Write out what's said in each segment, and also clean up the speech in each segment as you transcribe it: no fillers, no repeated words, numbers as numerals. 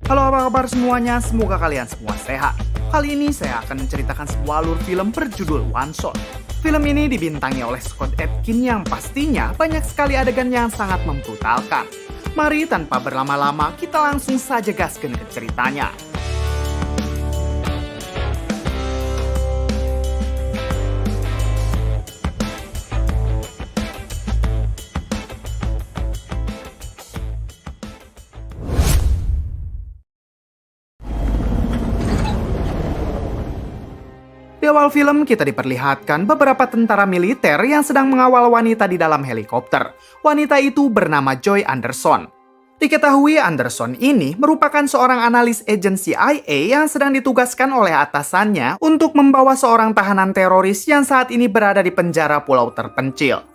Halo, apa kabar semuanya? Semoga kalian semua sehat. Kali ini saya akan menceritakan sebuah alur film berjudul One Shot. Film ini dibintangi oleh Scott Adkins yang pastinya banyak sekali adegan yang sangat membrutalkan. Mari tanpa berlama-lama kita langsung saja gaskan ke ceritanya. Di awal film kita diperlihatkan beberapa tentara militer yang sedang mengawal wanita di dalam helikopter. Wanita itu bernama Joy Anderson. Diketahui Anderson ini merupakan seorang analis agensi CIA yang sedang ditugaskan oleh atasannya untuk membawa seorang tahanan teroris yang saat ini berada di penjara pulau terpencil.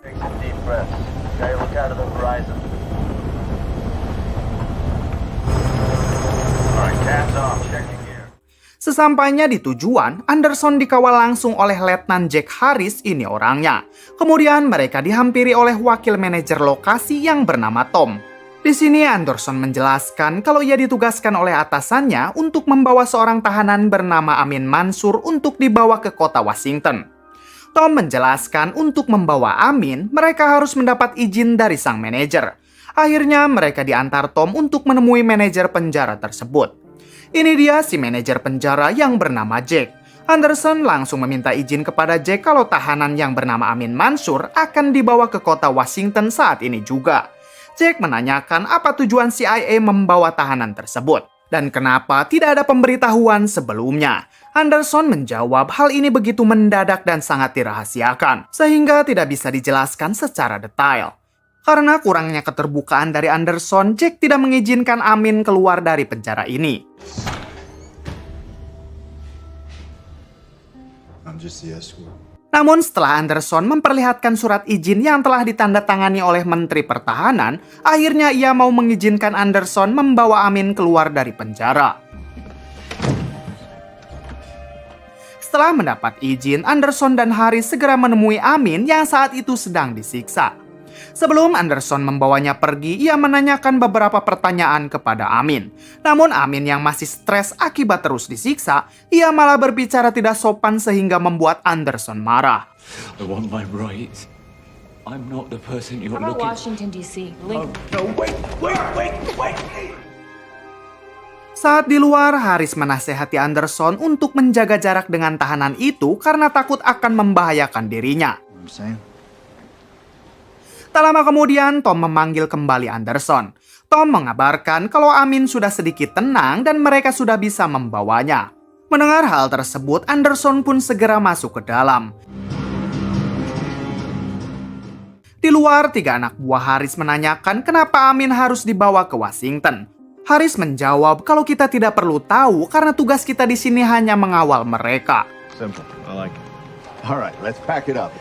Sesampainya di tujuan, Anderson dikawal langsung oleh Letnan Jack Harris, ini orangnya. Kemudian mereka dihampiri oleh wakil manajer lokasi yang bernama Tom. Di sini Anderson menjelaskan kalau ia ditugaskan oleh atasannya untuk membawa seorang tahanan bernama Amin Mansur untuk dibawa ke kota Washington. Tom menjelaskan untuk membawa Amin, mereka harus mendapat izin dari sang manajer. Akhirnya mereka diantar Tom untuk menemui manajer penjara tersebut. Ini dia si manajer penjara yang bernama Jack. Anderson langsung meminta izin kepada Jack kalau tahanan yang bernama Amin Mansur akan dibawa ke kota Washington saat ini juga. Jack menanyakan apa tujuan CIA membawa tahanan tersebut dan kenapa tidak ada pemberitahuan sebelumnya. Anderson menjawab hal ini begitu mendadak dan sangat dirahasiakan, sehingga tidak bisa dijelaskan secara detail. Karena kurangnya keterbukaan dari Anderson, Jack tidak mengizinkan Amin keluar dari penjara ini. Namun setelah Anderson memperlihatkan surat izin yang telah ditandatangani oleh Menteri Pertahanan, akhirnya ia mau mengizinkan Anderson membawa Amin keluar dari penjara. Setelah mendapat izin, Anderson dan Harris segera menemui Amin yang saat itu sedang disiksa. Sebelum Anderson membawanya pergi, ia menanyakan beberapa pertanyaan kepada Amin. Namun Amin yang masih stres akibat terus disiksa, ia malah berbicara tidak sopan sehingga membuat Anderson marah. I want my rights. I'm not the person you're How about looking. Washington, D.C.? Oh, no, wait. Saat di luar, Harris menasehati Anderson untuk menjaga jarak dengan tahanan itu karena takut akan membahayakan dirinya. Tak lama kemudian, Tom memanggil kembali Anderson. Tom mengabarkan kalau Amin sudah sedikit tenang dan mereka sudah bisa membawanya. Mendengar hal tersebut, Anderson pun segera masuk ke dalam. Di luar, 3 anak buah Harris menanyakan kenapa Amin harus dibawa ke Washington. Harris menjawab kalau kita tidak perlu tahu karena tugas kita di sini hanya mengawal mereka. Simple. I like it. All right, let's pack it up.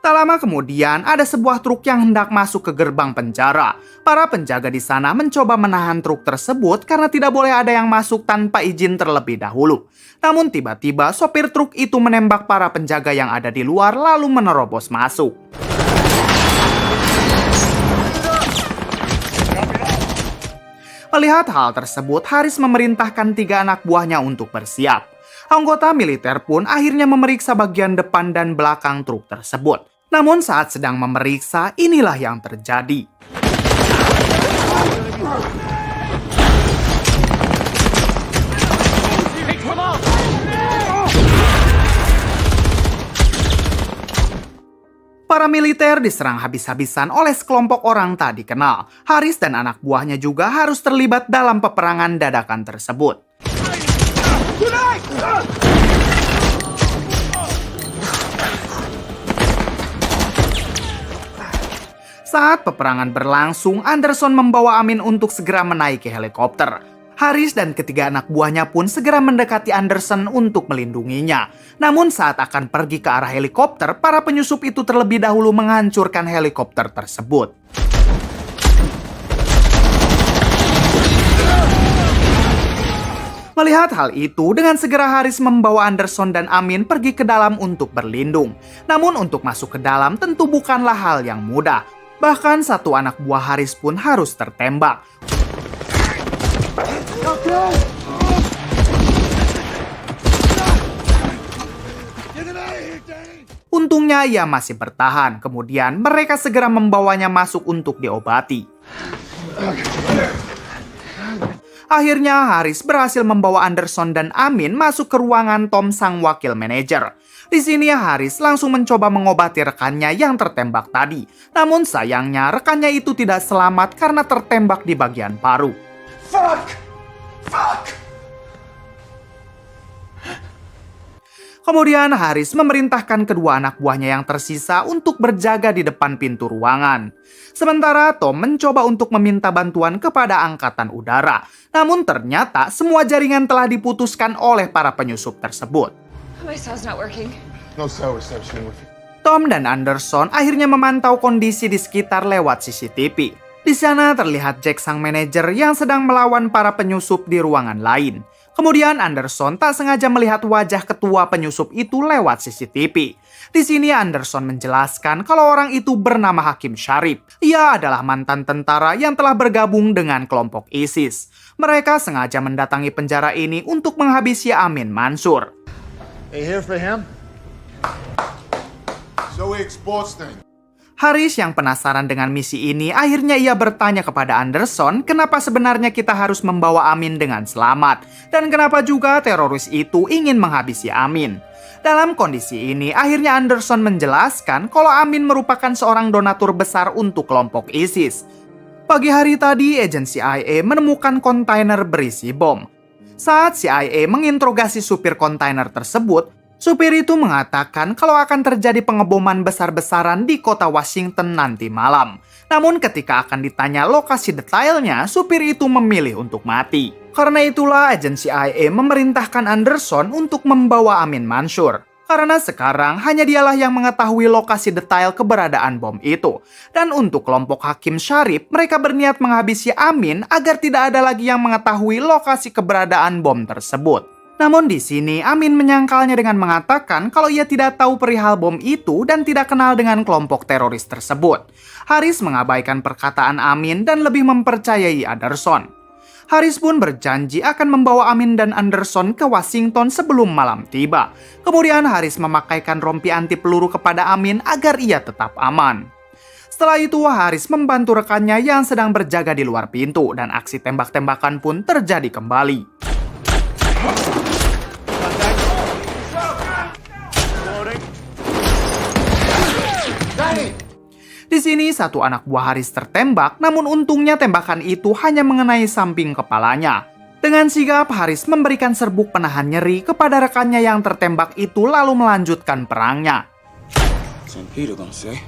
Tak lama kemudian, ada sebuah truk yang hendak masuk ke gerbang penjara. Para penjaga di sana mencoba menahan truk tersebut karena tidak boleh ada yang masuk tanpa izin terlebih dahulu. Namun tiba-tiba sopir truk itu menembak para penjaga yang ada di luar lalu menerobos masuk. Melihat hal tersebut, Harris memerintahkan 3 anak buahnya untuk bersiap. Anggota militer pun akhirnya memeriksa bagian depan dan belakang truk tersebut. Namun saat sedang memeriksa, inilah yang terjadi. Para militer diserang habis-habisan oleh sekelompok orang tak dikenal. Harris dan anak buahnya juga harus terlibat dalam peperangan dadakan tersebut. Saat peperangan berlangsung, Anderson membawa Amin untuk segera menaiki helikopter. Harris dan ketiga anak buahnya pun segera mendekati Anderson untuk melindunginya. Namun saat akan pergi ke arah helikopter, para penyusup itu terlebih dahulu menghancurkan helikopter tersebut. Melihat hal itu, dengan segera Harris membawa Anderson dan Amin pergi ke dalam untuk berlindung. Namun untuk masuk ke dalam tentu bukanlah hal yang mudah. Bahkan 1 anak buah Harris pun harus tertembak. Untungnya ia masih bertahan. Kemudian mereka segera membawanya masuk untuk diobati. Akhirnya Haris berhasil membawa Anderson dan Amin masuk ke ruangan Tom sang wakil manajer. Di sini Haris langsung mencoba mengobati rekannya yang tertembak tadi. Namun sayangnya rekannya itu tidak selamat karena tertembak di bagian paru. Fuck! Kemudian Haris memerintahkan kedua anak buahnya yang tersisa untuk berjaga di depan pintu ruangan. Sementara Tom mencoba untuk meminta bantuan kepada Angkatan Udara. Namun ternyata semua jaringan telah diputuskan oleh para penyusup tersebut. My cell's not working. No cell reception with you. Tom dan Anderson akhirnya memantau kondisi di sekitar lewat CCTV. Di sana terlihat Jack sang manajer yang sedang melawan para penyusup di ruangan lain. Kemudian Anderson tak sengaja melihat wajah ketua penyusup itu lewat CCTV. Di sini Anderson menjelaskan kalau orang itu bernama Hakim Sharif. Ia adalah mantan tentara yang telah bergabung dengan kelompok ISIS. Mereka sengaja mendatangi penjara ini untuk menghabisi Amin Mansur. Hey, here for him? So he exports things. Haris yang penasaran dengan misi ini, akhirnya ia bertanya kepada Anderson kenapa sebenarnya kita harus membawa Amin dengan selamat, dan kenapa juga teroris itu ingin menghabisi Amin. Dalam kondisi ini, akhirnya Anderson menjelaskan kalau Amin merupakan seorang donatur besar untuk kelompok ISIS. Pagi hari tadi, agen CIA menemukan kontainer berisi bom. Saat CIA menginterogasi supir kontainer tersebut, supir itu mengatakan kalau akan terjadi pengeboman besar-besaran di kota Washington nanti malam. Namun ketika akan ditanya lokasi detailnya, supir itu memilih untuk mati. Karena itulah agen CIA memerintahkan Anderson untuk membawa Amin Mansur. Karena sekarang hanya dialah yang mengetahui lokasi detail keberadaan bom itu. Dan untuk kelompok Hakim Sharif, mereka berniat menghabisi Amin agar tidak ada lagi yang mengetahui lokasi keberadaan bom tersebut. Namun di sini Amin menyangkalnya dengan mengatakan kalau ia tidak tahu perihal bom itu dan tidak kenal dengan kelompok teroris tersebut. Haris mengabaikan perkataan Amin dan lebih mempercayai Anderson. Haris pun berjanji akan membawa Amin dan Anderson ke Washington sebelum malam tiba. Kemudian Haris memakaikan rompi anti peluru kepada Amin agar ia tetap aman. Setelah itu Haris membantu rekannya yang sedang berjaga di luar pintu dan aksi tembak-tembakan pun terjadi kembali. Di sini satu anak buah Haris tertembak, namun untungnya tembakan itu hanya mengenai samping kepalanya. Dengan sigap, Haris memberikan serbuk penahan nyeri kepada rekannya yang tertembak itu lalu melanjutkan perangnya. St. Peter gonna say.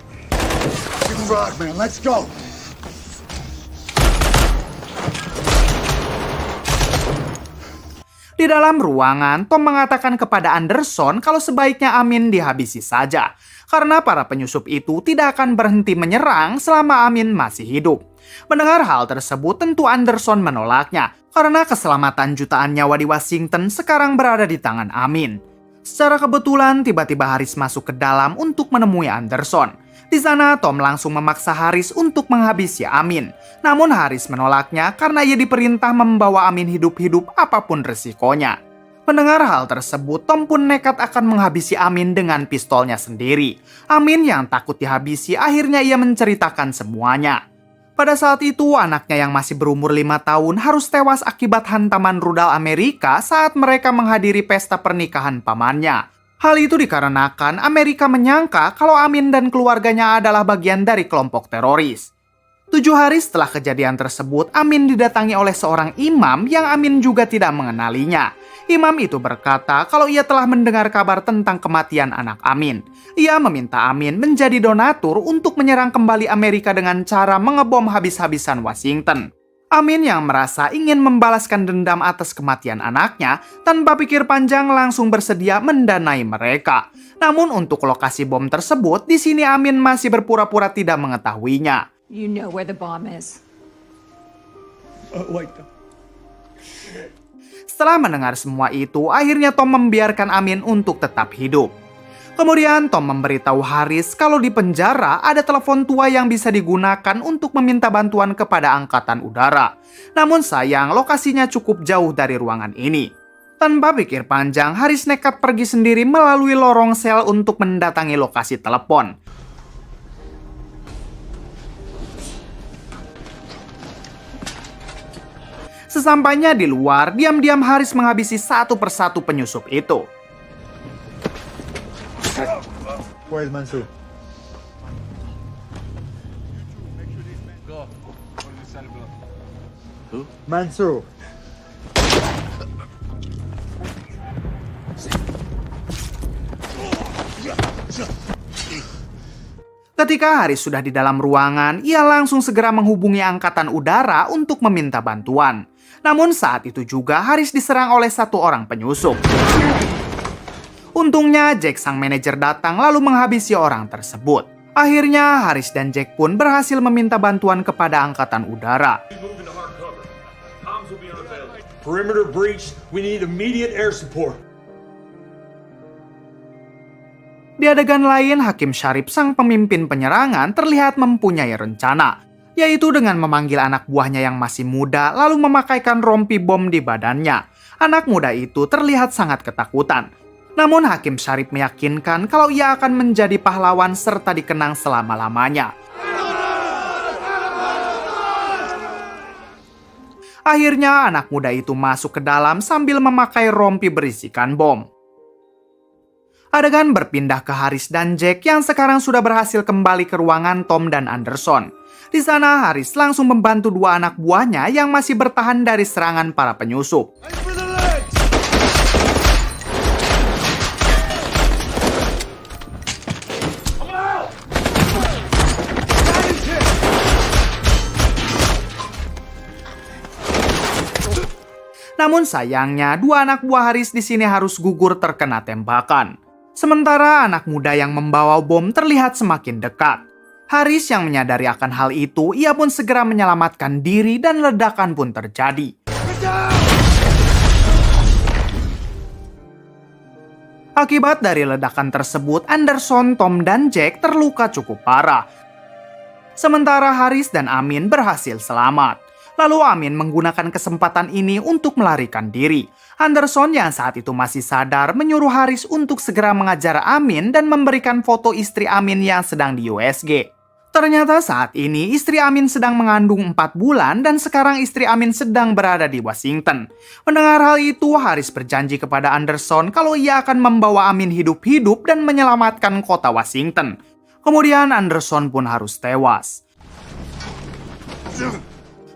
Get the rock, man. Let's go. Di dalam ruangan, Tom mengatakan kepada Anderson kalau sebaiknya Amin dihabisi saja. Karena para penyusup itu tidak akan berhenti menyerang selama Amin masih hidup. Mendengar hal tersebut, tentu Anderson menolaknya. Karena keselamatan jutaan nyawa di Washington sekarang berada di tangan Amin. Secara kebetulan, tiba-tiba Haris masuk ke dalam untuk menemui Anderson. Di sana, Tom langsung memaksa Haris untuk menghabisi Amin. Namun Haris menolaknya karena ia diperintah membawa Amin hidup-hidup apapun resikonya. Mendengar hal tersebut, Tom pun nekat akan menghabisi Amin dengan pistolnya sendiri. Amin yang takut dihabisi, akhirnya ia menceritakan semuanya. Pada saat itu, anaknya yang masih berumur 5 tahun harus tewas akibat hantaman rudal Amerika saat mereka menghadiri pesta pernikahan pamannya. Hal itu dikarenakan Amerika menyangka kalau Amin dan keluarganya adalah bagian dari kelompok teroris. 7 hari setelah kejadian tersebut, Amin didatangi oleh seorang imam yang Amin juga tidak mengenalinya. Imam itu berkata kalau ia telah mendengar kabar tentang kematian anak Amin. Ia meminta Amin menjadi donatur untuk menyerang kembali Amerika dengan cara mengebom habis-habisan Washington. Amin yang merasa ingin membalaskan dendam atas kematian anaknya, tanpa pikir panjang langsung bersedia mendanai mereka. Namun untuk lokasi bom tersebut, di sini Amin masih berpura-pura tidak mengetahuinya. You know where the bomb is. Wait. Setelah mendengar semua itu, akhirnya Tom membiarkan Amin untuk tetap hidup. Kemudian Tom memberitahu Haris kalau di penjara ada telepon tua yang bisa digunakan untuk meminta bantuan kepada angkatan udara. Namun sayang, lokasinya cukup jauh dari ruangan ini. Tanpa pikir panjang, Haris nekat pergi sendiri melalui lorong sel untuk mendatangi lokasi telepon. Sesampainya di luar, diam-diam Haris menghabisi satu persatu penyusup itu. Where's Mansoor? Who? Mansoor. Ketika Haris sudah di dalam ruangan, ia langsung segera menghubungi angkatan udara untuk meminta bantuan. Namun saat itu juga Haris diserang oleh satu orang penyusup. Untungnya Jack sang manajer datang lalu menghabisi orang tersebut. Akhirnya Haris dan Jack pun berhasil meminta bantuan kepada angkatan udara. Perimeter breached. We need immediate air support. Di adegan lain, Hakim Sharif sang pemimpin penyerangan terlihat mempunyai rencana, yaitu dengan memanggil anak buahnya yang masih muda lalu memakaikan rompi bom di badannya. Anak muda itu terlihat sangat ketakutan. Namun Hakim Sharif meyakinkan kalau ia akan menjadi pahlawan serta dikenang selama-lamanya. Akhirnya anak muda itu masuk ke dalam sambil memakai rompi berisikan bom. Adegan berpindah ke Haris dan Jack yang sekarang sudah berhasil kembali ke ruangan Tom dan Anderson. Di sana Haris langsung membantu dua anak buahnya yang masih bertahan dari serangan para penyusup. Namun sayangnya, dua anak buah Haris di sini harus gugur terkena tembakan. Sementara anak muda yang membawa bom terlihat semakin dekat. Haris yang menyadari akan hal itu, ia pun segera menyelamatkan diri dan ledakan pun terjadi. Akibat dari ledakan tersebut, Anderson, Tom, dan Jack terluka cukup parah. Sementara Haris dan Amin berhasil selamat. Lalu Amin menggunakan kesempatan ini untuk melarikan diri. Anderson yang saat itu masih sadar menyuruh Haris untuk segera mengajar Amin dan memberikan foto istri Amin yang sedang di USG. Ternyata saat ini istri Amin sedang mengandung 4 bulan dan sekarang istri Amin sedang berada di Washington. Mendengar hal itu, Haris berjanji kepada Anderson kalau ia akan membawa Amin hidup-hidup dan menyelamatkan kota Washington. Kemudian Anderson pun harus tewas.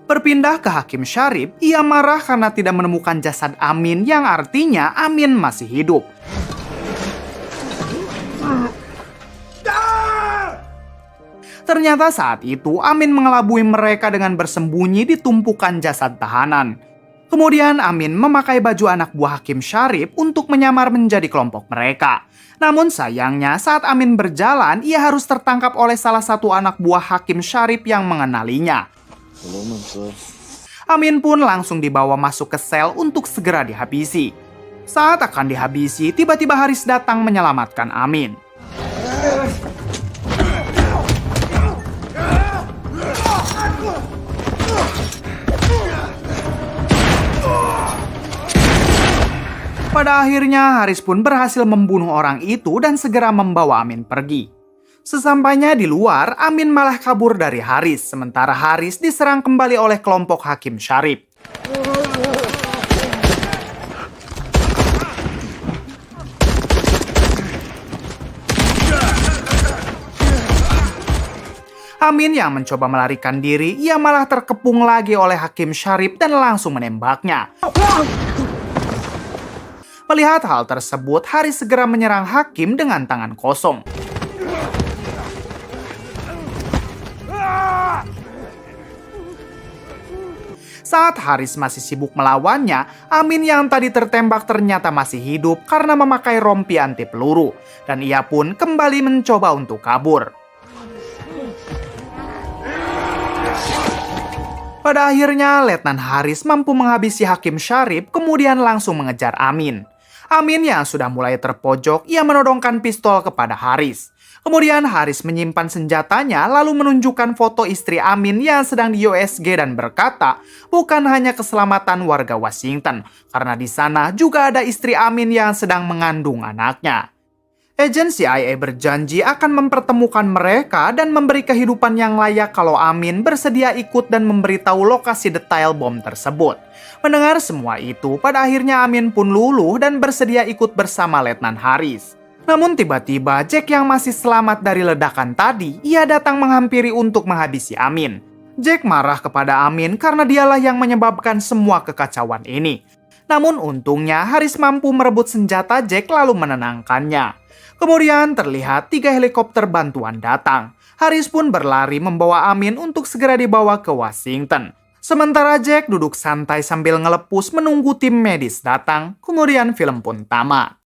Berpindah ke Hakim Sharif, ia marah karena tidak menemukan jasad Amin yang artinya Amin masih hidup. Ternyata saat itu Amin mengelabui mereka dengan bersembunyi di tumpukan jasad tahanan. Kemudian Amin memakai baju anak buah Hakim Sharif untuk menyamar menjadi kelompok mereka. Namun sayangnya saat Amin berjalan, ia harus tertangkap oleh salah satu anak buah Hakim Sharif yang mengenalinya. Amin pun langsung dibawa masuk ke sel untuk segera dihabisi. Saat akan dihabisi, tiba-tiba Haris datang menyelamatkan Amin. Pada akhirnya, Haris pun berhasil membunuh orang itu dan segera membawa Amin pergi. Sesampainya di luar, Amin malah kabur dari Haris, sementara Haris diserang kembali oleh kelompok Hakim Sharif. Amin yang mencoba melarikan diri, ia malah terkepung lagi oleh Hakim Sharif dan langsung menembaknya. Melihat hal tersebut, Haris segera menyerang Hakim dengan tangan kosong. Saat Haris masih sibuk melawannya, Amin yang tadi tertembak ternyata masih hidup karena memakai rompi anti peluru, dan ia pun kembali mencoba untuk kabur. Pada akhirnya, Letnan Haris mampu menghabisi Hakim Sharif, kemudian langsung mengejar Amin. Amin yang sudah mulai terpojok, ia menodongkan pistol kepada Haris. Kemudian Haris menyimpan senjatanya lalu menunjukkan foto istri Amin yang sedang di USG dan berkata, bukan hanya keselamatan warga Washington, karena di sana juga ada istri Amin yang sedang mengandung anaknya. Agen CIA berjanji akan mempertemukan mereka dan memberi kehidupan yang layak kalau Amin bersedia ikut dan memberitahu lokasi detail bom tersebut. Mendengar semua itu, pada akhirnya Amin pun luluh dan bersedia ikut bersama Letnan Haris. Namun tiba-tiba Jack yang masih selamat dari ledakan tadi, ia datang menghampiri untuk menghabisi Amin. Jack marah kepada Amin karena dialah yang menyebabkan semua kekacauan ini. Namun untungnya Haris mampu merebut senjata Jack lalu menenangkannya. Kemudian terlihat 3 helikopter bantuan datang. Haris pun berlari membawa Amin untuk segera dibawa ke Washington. Sementara Jack duduk santai sambil ngelepus menunggu tim medis datang, kemudian film pun tamat.